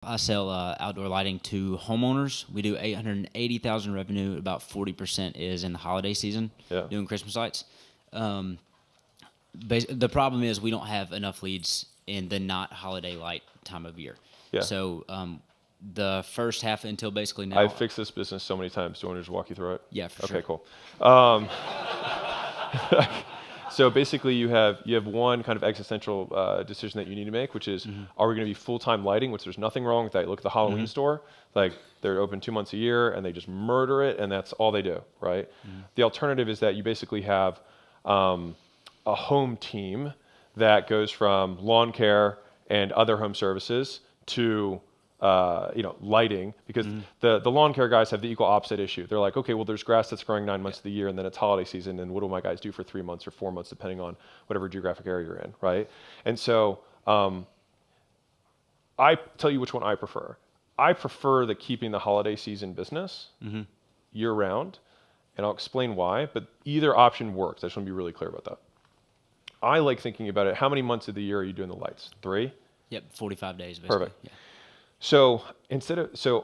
I sell outdoor lighting to homeowners. We do 880,000 revenue. About 40% is in the holiday season, Yeah. doing Christmas lights. The problem is we don't have enough leads in the not holiday light time of year. Yeah. So the first half until basically now. I've fixed this business so many times. Do you want to just walk you through it? Yeah, for sure. Okay, cool. So basically, you have one kind of existential decision that you need to make, which is, are we going to be full-time lighting, which there's nothing wrong with that. Look at the Halloween store. Like, they're open 2 months a year, and they just murder it, and that's all they do, right? The alternative is that you basically have a home team that goes from lawn care and other home services to lighting, because the lawn care guys have the equal opposite issue. They're like, okay, well, there's grass that's growing 9 months of the year, and then it's holiday season, and what do my guys do for 3 months or 4 months, depending on whatever geographic area you're in, right? And so I tell you which one I prefer. I prefer the keeping the holiday season business year round, and I'll explain why, but either option works. I just want to be really clear about that. I like thinking about it. How many months of the year are you doing the lights? 3? Yep, 45 days basically. Perfect. Yeah. So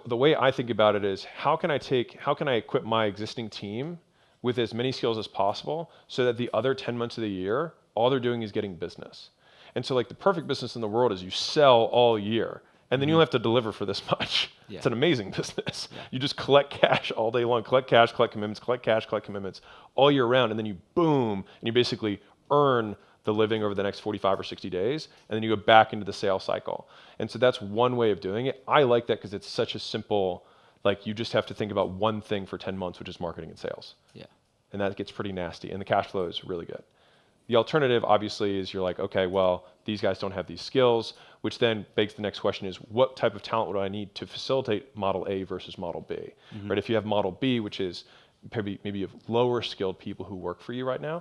the way I think about it is, how can I equip my existing team with as many skills as possible so that the other 10 months of the year, all they're doing is getting business. And so like the perfect business in the world is you sell all year, and then you don't have to deliver for this much. Yeah. It's an amazing business. Yeah. You just collect cash all day long, collect cash, collect commitments, collect cash, collect commitments all year round, and then you boom, and you basically earn the living over the next 45 or 60 days, and then you go back into the sales cycle. And so that's one way of doing it. I like that because it's such a simple, like, you just have to think about one thing for 10 months, which is marketing and sales. Yeah. And that gets pretty nasty, and the cash flow is really good. The alternative, obviously, is you're like, okay, well, these guys don't have these skills, which then begs the next question is, what type of talent would I need to facilitate Model A versus Model B? Right? If you have Model B, which is maybe of lower skilled people who work for you right now,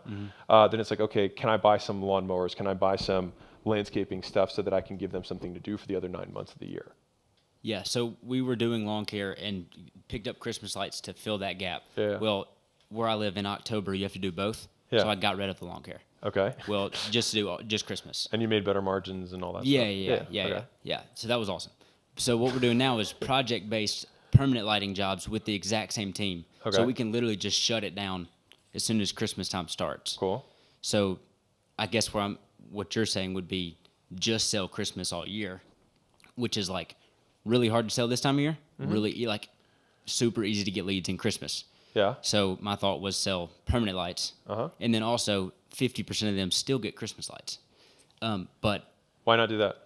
then it's like, okay, can I buy some lawnmowers? Can I buy some landscaping stuff so that I can give them something to do for the other 9 months of the year? Yeah, so we were doing lawn care and picked up Christmas lights to fill that gap. Yeah. Well, where I live in October, you have to do both. Yeah. So I got rid of the lawn care. Okay. Well, just to do just Christmas. And you made better margins and all that Yeah, stuff? yeah. So that was awesome. So what we're doing now is project-based permanent lighting jobs with the exact same team. Okay. So we can literally just shut it down as soon as Christmas time starts. Cool. So I guess what you're saying would be just sell Christmas all year, which is like really hard to sell this time of year. Really like super easy to get leads in Christmas. Yeah. So my thought was sell permanent lights, and then also 50% of them still get Christmas lights. But Why not do that?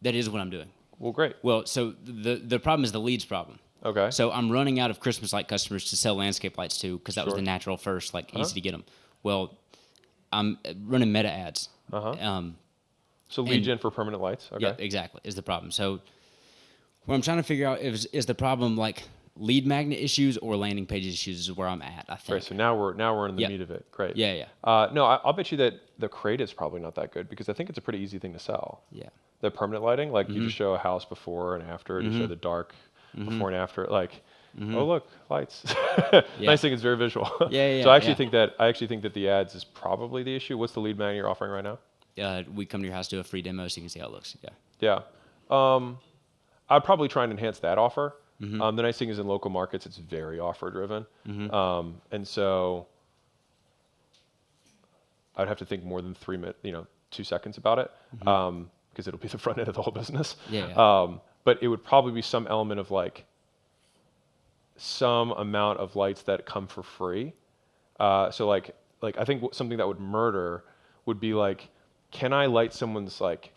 that is what I'm doing. Well, great. Well, so the problem is the leads problem. Okay. So I'm running out of Christmas light customers to sell landscape lights to, because that was Sure. the natural first, like easy to get them. Well, I'm running meta ads. So lead gen for permanent lights. Okay. Yeah, exactly, is the problem. So what I'm trying to figure out is the problem like lead magnet issues or landing page issues is where I'm at, I think. Right. So now we're in the Yeah. meat of it. Great. Yeah. No, I'll bet you that the creative's probably not that good, because I think it's a pretty easy thing to sell. Yeah. The permanent lighting, like you just show a house before and after, you show the dark before and after, like, oh look, lights. Nice thing, it's very visual. Yeah. So I actually think that the ads is probably the issue. What's the lead magnet you're offering right now? We come to your house, do a free demo so you can see how it looks. Yeah. I'd probably try and enhance that offer. The nice thing is in local markets, it's very offer driven. And so I'd have to think more than 3 minutes, 2 seconds about it, because it'll be the front end of the whole business. Yeah. But it would probably be some element of like some amount of lights that come for free. So like I think something that would murder would be like, can I light someone's, like,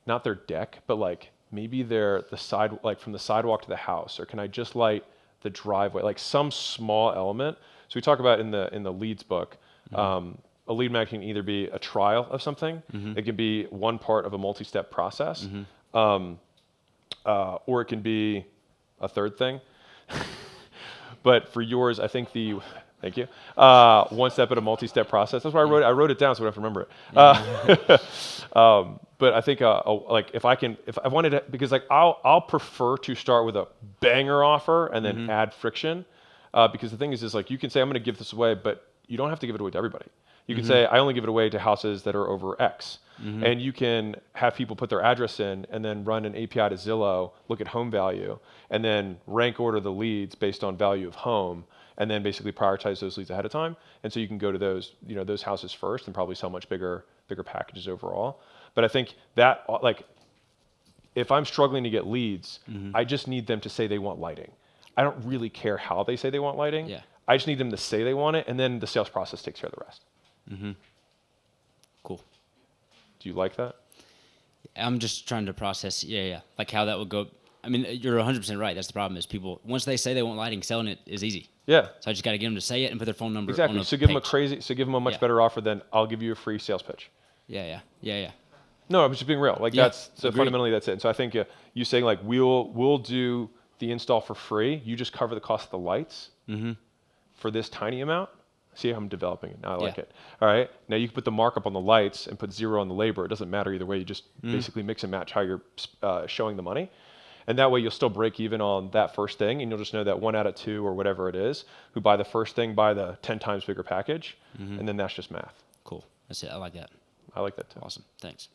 not their deck, but like maybe the side, like from the sidewalk to the house, or can I just light the driveway, like some small element. So we talk about in the leads book, a lead magnet can either be a trial of something, it can be one part of a multi-step process, or it can be a third thing. But for yours, I think thank you, one step at a multi-step process. That's why I wrote it down so I don't have to remember it. But I think like if I wanted to, because like I'll prefer to start with a banger offer and then add friction, because the thing is like you can say I'm going to give this away, but you don't have to give it away to everybody. You can say, I only give it away to houses that are over X. And you can have people put their address in and then run an API to Zillow, look at home value, and then rank order the leads based on value of home, and then basically prioritize those leads ahead of time. And so you can go to those, those houses first and probably sell much bigger packages overall. But I think that, like, if I'm struggling to get leads, I just need them to say they want lighting. I don't really care how they say they want lighting. Yeah. I just need them to say they want it, and then the sales process takes care of the rest. Cool. Do you like that? I'm just trying to process, like how that would go. I mean, you're 100% right. That's the problem is people, once they say they want lighting, selling it is easy. Yeah. So I just got to get them to say it and put their phone number Exactly. on a So give page. them a much better offer than I'll give you a free sales pitch. Yeah. No, I'm just being real. Like Agreed. Fundamentally that's it. And so I think you saying like we'll do the install for free. You just cover the cost of the lights for this tiny amount. See how I'm developing it. Now I like it. All right. Now you can put the markup on the lights and put 0 on the labor. It doesn't matter either way. You just basically mix and match how you're showing the money. And that way you'll still break even on that first thing. And you'll just know that 1 out of 2 or whatever it is who buy the first thing buy the 10 times bigger package. And then that's just math. Cool. That's it. I like that. I like that too. Awesome. Thanks.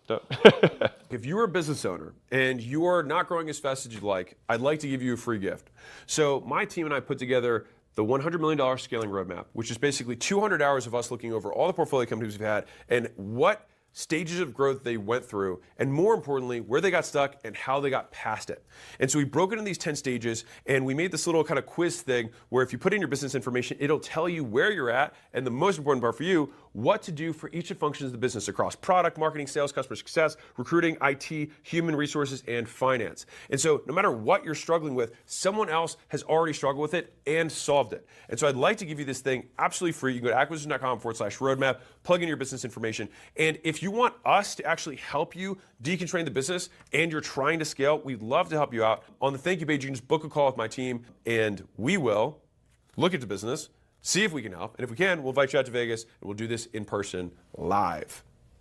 If you are a business owner and you are not growing as fast as you'd like, I'd like to give you a free gift. So my team and I put together the $100 million scaling roadmap, which is basically 200 hours of us looking over all the portfolio companies we've had and what stages of growth they went through, and more importantly, where they got stuck and how they got past it. And so we broke it into these 10 stages, and we made this little kind of quiz thing where if you put in your business information, it'll tell you where you're at, and the most important part for you, what to do for each of the functions of the business across product, marketing, sales, customer success, recruiting, IT, human resources, and finance. And so no matter what you're struggling with, someone else has already struggled with it and solved it. And so I'd like to give you this thing absolutely free. You can go to acquisition.com/roadmap, plug in your business information. And if you want us to actually help you deconstrain the business and you're trying to scale, we'd love to help you out. On the thank you page, you can just book a call with my team and we will look at the business, see if we can help. And if we can, we'll invite you out to Vegas and we'll do this in person live.